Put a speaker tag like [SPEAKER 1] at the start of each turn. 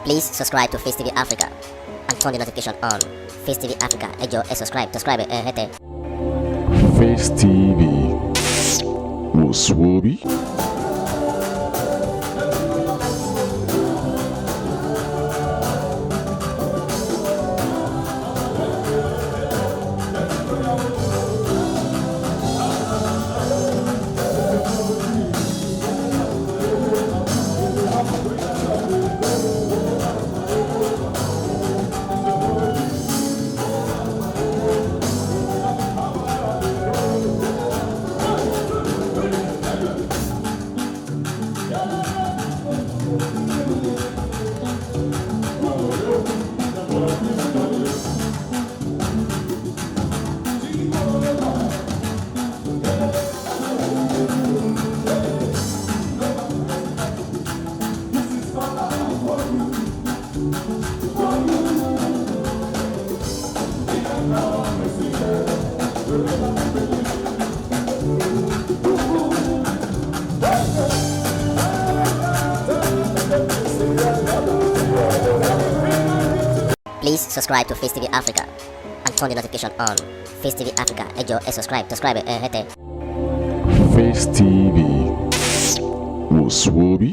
[SPEAKER 1] Please subscribe to Face TV Africa and turn the notification on. Face TV Africa, ẹ jọ̀ọ́ ẹ subscribe hete.
[SPEAKER 2] Face TV Muswobi.
[SPEAKER 1] Please subscribe to Face TV Africa and turn the notification on. Face TV Africa, ẹ jọ̀ọ́ ẹ subscribe hete.
[SPEAKER 2] Face TV Muswobi.